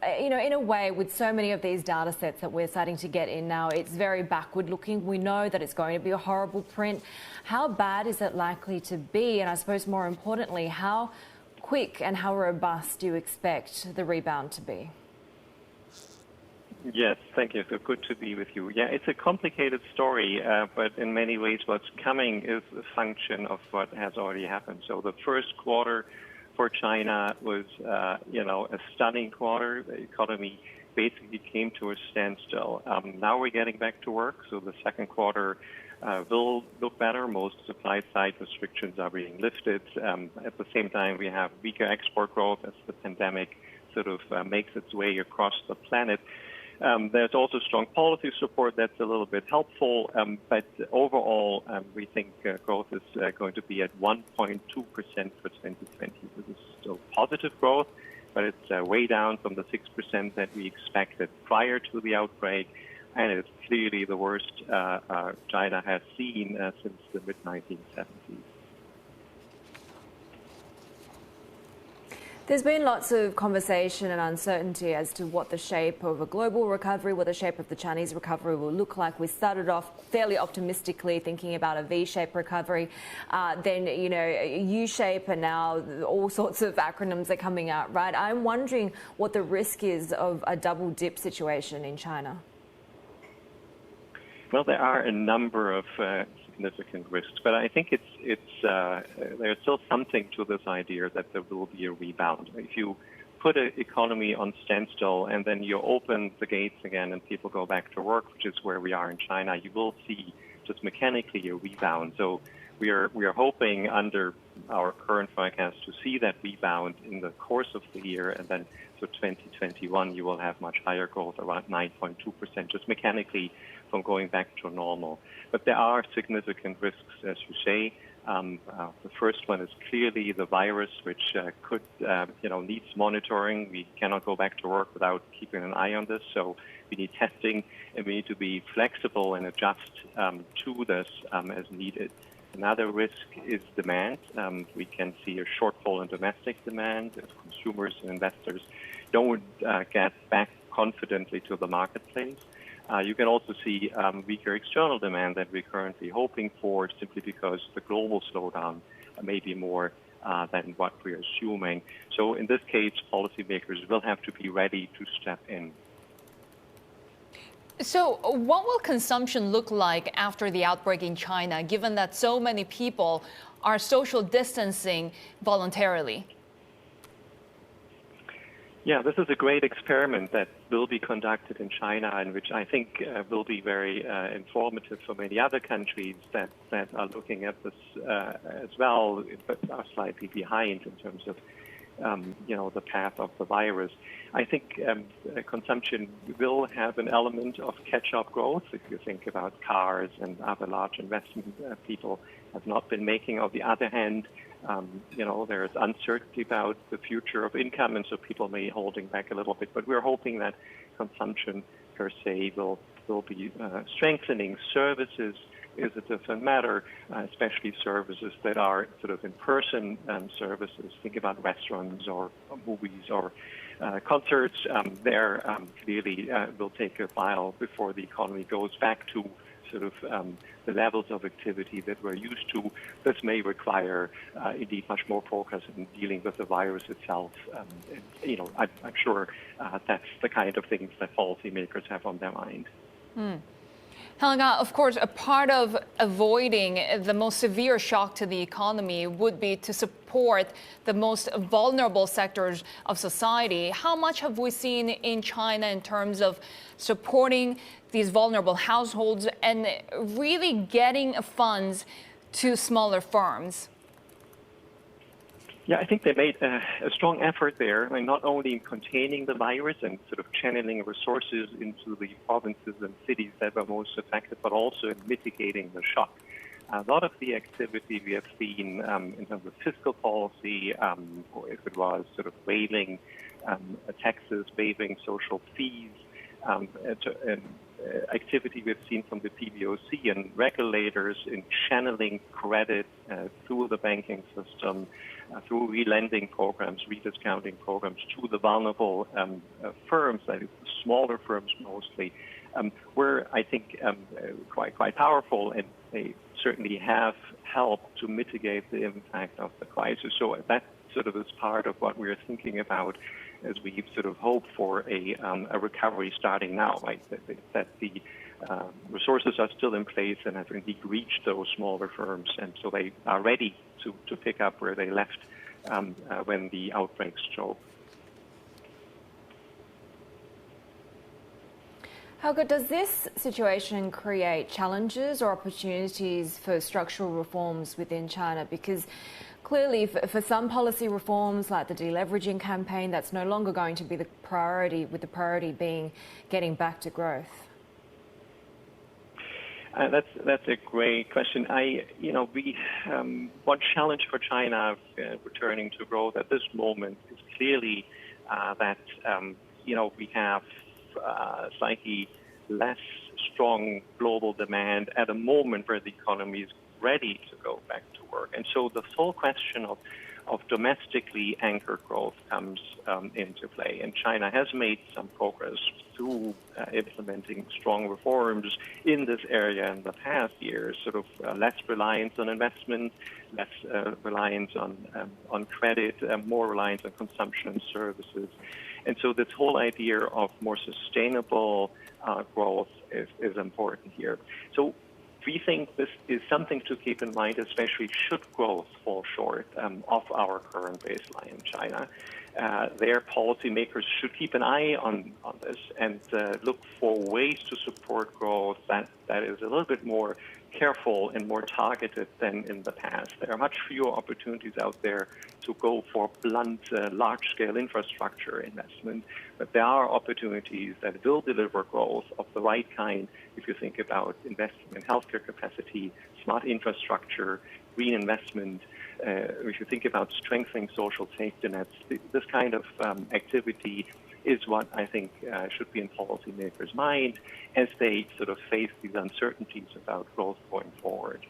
in a way, with so many of these data sets that we're starting to get in now, it's very backward looking. We know that it's going to be a horrible print. How bad is it likely to be? And I suppose more importantly, how quick and how robust do you expect the rebound to be? Yes, thank you. So good to be with you. Yeah, it's a complicated story, but in many ways what's coming is a function of what has already happened. So the first quarter for China was, a stunning quarter. The economy basically came to a standstill. Now we're getting back to work, so the second quarter will look better. Most supply side restrictions are being lifted. At the same time, we have weaker export growth as the pandemic sort of makes its way across the planet. There's also strong policy support that's a little bit helpful, but overall, we think growth is going to be at 1.2% for 2020. This is still positive growth, but it's way down from the 6% that we expected prior to the outbreak, and it's clearly the worst China has seen since the mid-1970s. There's been lots of conversation and uncertainty as to what the shape of a global recovery, what the shape of the Chinese recovery will look like. We started off fairly optimistically thinking about a V-shaped recovery, then, U-shape, and now all sorts of acronyms are coming out, right? I'm wondering what the risk is of a double dip situation in China. Well, there are a number of significant risks, but I think there's still something to this idea that there will be a rebound. If you put an economy on standstill and then you open the gates again and people go back to work, which is where we are in China, you will see just mechanically a rebound. So we are hoping under our current forecast to see that rebound in the course of the year, and then for 2021 you will have much higher growth, around 9.2%, just mechanically from going back to normal. But there are significant risks, as you say. The first one is clearly the virus, which could, needs monitoring. We cannot go back to work without keeping an eye on this. So we need testing, and we need to be flexible and adjust to this as needed. Another risk is demand. We can see a shortfall in domestic demand if consumers and investors don't get back confidently to the marketplace. You can also see weaker external demand that we're currently hoping for, simply because the global slowdown may be more than what we're assuming. So in this case, policymakers will have to be ready to step in. So what will consumption look like after the outbreak in China, given that so many people are social distancing voluntarily? Yeah, this is a great experiment that will be conducted in China, and which I think will be very informative for many other countries that are looking at this as well, but are slightly behind in terms of the path of the virus. I think consumption will have an element of catch-up growth. If you think about cars and other large investments people have not been making. On the other hand, there is uncertainty about the future of income, and so people may be holding back a little bit. But we're hoping that consumption per se will be strengthening. Services is a different matter, especially services that are sort of in-person services. Think about restaurants or movies or concerts. Clearly will take a while before the economy goes back to sort of the levels of activity that we're used to. This may require indeed much more focus in dealing with the virus itself. I'm sure that's the kind of things that policymakers have on their mind. Helge, of course, a part of avoiding the most severe shock to the economy would be to support the most vulnerable sectors of society. How much have we seen in China in terms of supporting these vulnerable households and really getting funds to smaller firms? Yeah, I think they made a strong effort there. I mean, not only in containing the virus and sort of channeling resources into the provinces and cities that were most affected, but also in mitigating the shock. A lot of the activity we have seen in terms of fiscal policy, or if it was sort of waiving taxes, waiving social fees, activity we've seen from the PBOC and regulators in channeling credit through the banking system, through relending programs, rediscounting programs to the vulnerable firms, that is smaller firms mostly, were, I think, quite powerful, and they certainly have helped to mitigate the impact of the crisis. So that sort of is part of what we're thinking about as we sort of hope for a recovery starting now, right? That the resources are still in place and have indeed reached those smaller firms, and so they are ready to pick up where they left when the outbreak struck. Helge, does this situation create challenges or opportunities for structural reforms within China? Because clearly, for some policy reforms, like the deleveraging campaign, that's no longer going to be the priority, with the priority being getting back to growth. That's a great question. One challenge for China returning to growth at this moment is clearly that we have slightly less strong global demand at a moment where the economy is ready to go back to work. And so the whole question of domestically anchored growth comes into play. And China has made some progress through implementing strong reforms in this area in the past years, sort of less reliance on investment, less reliance on credit, more reliance on consumption and services. And so this whole idea of more sustainable growth is important here. So we think this is something to keep in mind, especially should growth fall short of our current baseline in China. Their policymakers should keep an eye on this and look for ways to support growth that is a little bit more careful and more targeted than in the past. There are much fewer opportunities out there to go for blunt, large-scale infrastructure investment, but there are opportunities that will deliver growth of the right kind if you think about investing in healthcare capacity, smart infrastructure, green investment. If you think about strengthening social safety nets, this kind of activity is what I think should be in policymakers' mind as they sort of face these uncertainties about growth going forward.